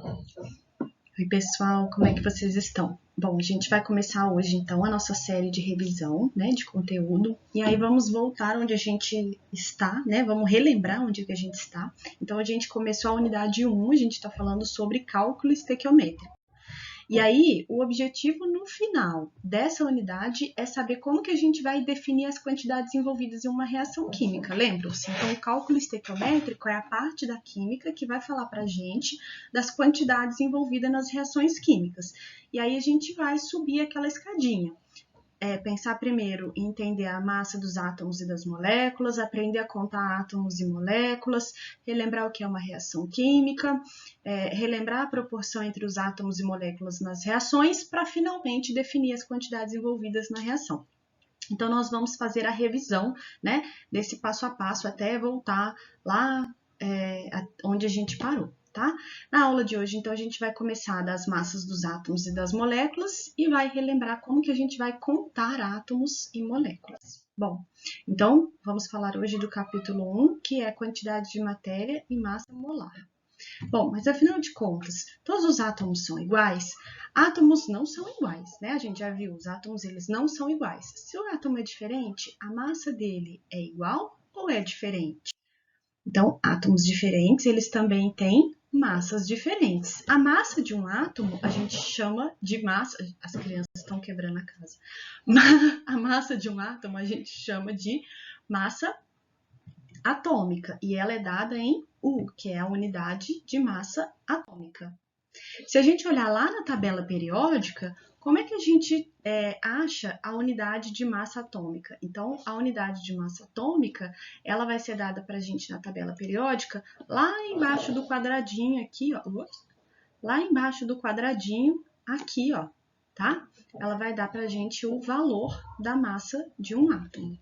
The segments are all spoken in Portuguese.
Oi, pessoal, como é que vocês estão? Bom, a gente vai começar hoje, então, a nossa série de revisão, né, de conteúdo. E aí vamos voltar onde a gente está, né, vamos relembrar onde que a gente está. Então, a gente começou a unidade 1, a gente está falando sobre cálculo estequiométrico. E aí, o objetivo no final dessa unidade é saber como que a gente vai definir as quantidades envolvidas em uma reação química, lembram-se? Então, o cálculo estequiométrico é a parte da química que vai falar para a gente das quantidades envolvidas nas reações químicas. E aí, a gente vai subir aquela escadinha. Pensar primeiro em entender a massa dos átomos e das moléculas, aprender a contar átomos e moléculas, relembrar o que é uma reação química, relembrar a proporção entre os átomos e moléculas nas reações, para finalmente definir as quantidades envolvidas na reação. Então, nós vamos fazer a revisão, né, desse passo a passo até voltar lá onde a gente parou. Tá? Na aula de hoje, então, a gente vai começar das massas dos átomos e das moléculas e vai relembrar como que a gente vai contar átomos e moléculas. Bom, então, vamos falar hoje do capítulo 1, que é quantidade de matéria e massa molar. Bom, mas afinal de contas, todos os átomos são iguais? Átomos não são iguais, né? A gente já viu, os átomos eles não são iguais. Se o átomo é diferente, a massa dele é igual ou é diferente? Então, átomos diferentes, eles também têm massas diferentes. A massa de um átomo a gente chama de massa. As crianças estão quebrando a casa. A massa de um átomo a gente chama de massa atômica e ela é dada em U, que é a unidade de massa atômica. Se a gente olhar lá na tabela periódica, como é que a gente acha a unidade de massa atômica? Então, a unidade de massa atômica, ela vai ser dada para a gente na tabela periódica, lá embaixo do quadradinho aqui, ó. Lá embaixo do quadradinho, aqui, ó, tá? Ela vai dar para a gente o valor da massa de um átomo.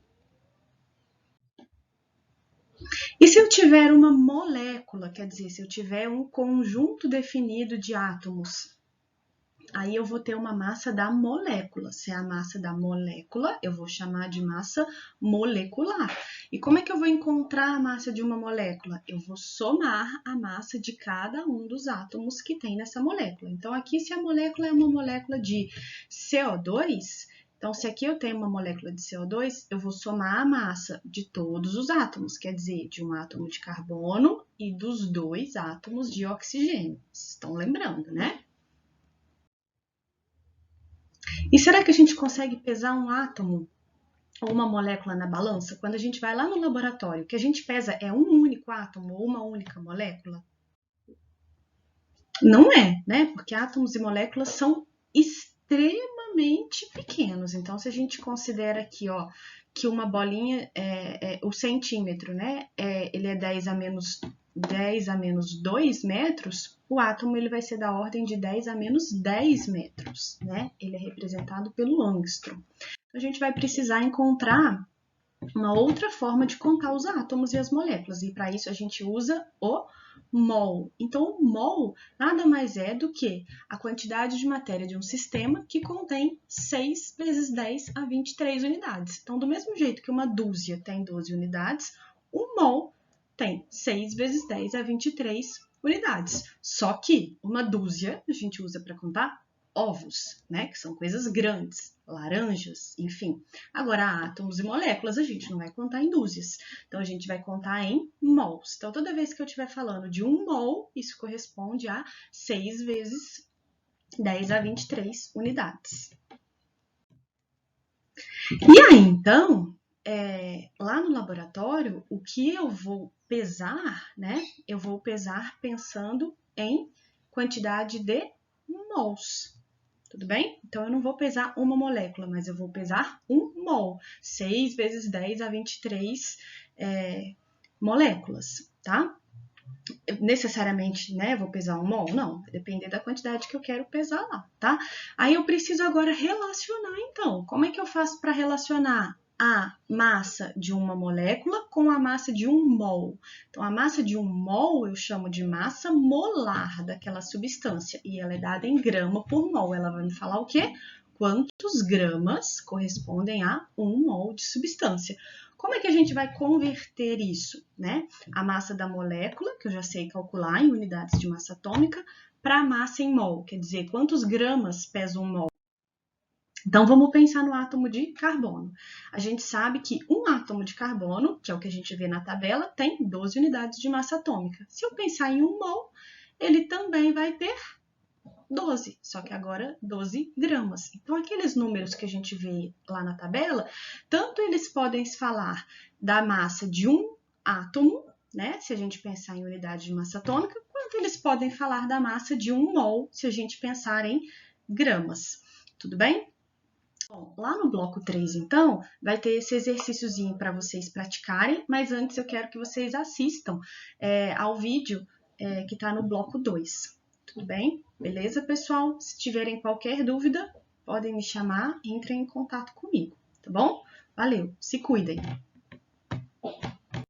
E se eu tiver uma molécula, quer dizer, se eu tiver um conjunto definido de átomos, aí eu vou ter uma massa da molécula. Se é a massa da molécula, eu vou chamar de massa molecular. E como é que eu vou encontrar a massa de uma molécula? Eu vou somar a massa de cada um dos átomos que tem nessa molécula. Então, aqui, se a molécula é uma molécula de CO2, então, se aqui eu tenho uma molécula de CO2, eu vou somar a massa de todos os átomos, quer dizer, de um átomo de carbono e dos 2 átomos de oxigênio. Vocês estão lembrando, né? E será que a gente consegue pesar um átomo ou uma molécula na balança? Quando a gente vai lá no laboratório, o que a gente pesa é um único átomo ou uma única molécula? Não é, né? Porque átomos e moléculas são extremamente pequenos. Então, se a gente considera aqui, ó, que uma bolinha, o centímetro, né? Ele é 10 a menos 2 metros, o átomo ele vai ser da ordem de 10 a menos 10 metros, né? Ele é representado pelo angstrom. A gente vai precisar encontrar uma outra forma de contar os átomos e as moléculas, e para isso a gente usa o mol. Então, o mol nada mais é do que a quantidade de matéria de um sistema que contém 6 vezes 10 a 23 unidades. Então, do mesmo jeito que uma dúzia tem 12 unidades, o mol tem 6 vezes 10 a 23 unidades. Só que uma dúzia a gente usa para contar ovos, né? Que são coisas grandes, laranjas, enfim. Agora, átomos e moléculas a gente não vai contar em dúzias. Então, a gente vai contar em mols. Então, toda vez que eu estiver falando de 1 mol, isso corresponde a 6 vezes 10 a 23 unidades. E aí, então, lá no laboratório, o que eu vou pesar, né? Eu vou pesar pensando em quantidade de mols. Tudo bem? Então, eu não vou pesar uma molécula, mas eu vou pesar 1 mol. 6 vezes 10 a 23 moléculas, tá? Necessariamente, né, vou pesar 1 mol? Não, vai depender da quantidade que eu quero pesar lá, tá? Aí eu preciso agora relacionar, então. Como é que eu faço para relacionar a massa de uma molécula com a massa de 1 mol? Então, a massa de 1 mol eu chamo de massa molar daquela substância e ela é dada em grama por mol. Ela vai me falar o quê? Quantos gramas correspondem a 1 mol de substância. Como é que a gente vai converter isso, né? A massa da molécula, que eu já sei calcular em unidades de massa atômica, para a massa em mol, quer dizer, quantos gramas pesa um mol. Então, vamos pensar no átomo de carbono. A gente sabe que um átomo de carbono, que é o que a gente vê na tabela, tem 12 unidades de massa atômica. Se eu pensar em um mol, ele também vai ter 12, só que agora 12 gramas. Então, aqueles números que a gente vê lá na tabela, tanto eles podem falar da massa de um átomo, né, se a gente pensar em unidade de massa atômica, quanto eles podem falar da massa de um mol, se a gente pensar em gramas. Tudo bem? Bom, lá no bloco 3, então, vai ter esse exercíciozinho para vocês praticarem, mas antes eu quero que vocês assistam ao vídeo que está no bloco 2. Tudo bem? Beleza, pessoal? Se tiverem qualquer dúvida, podem me chamar, entrem em contato comigo, tá bom? Valeu, se cuidem!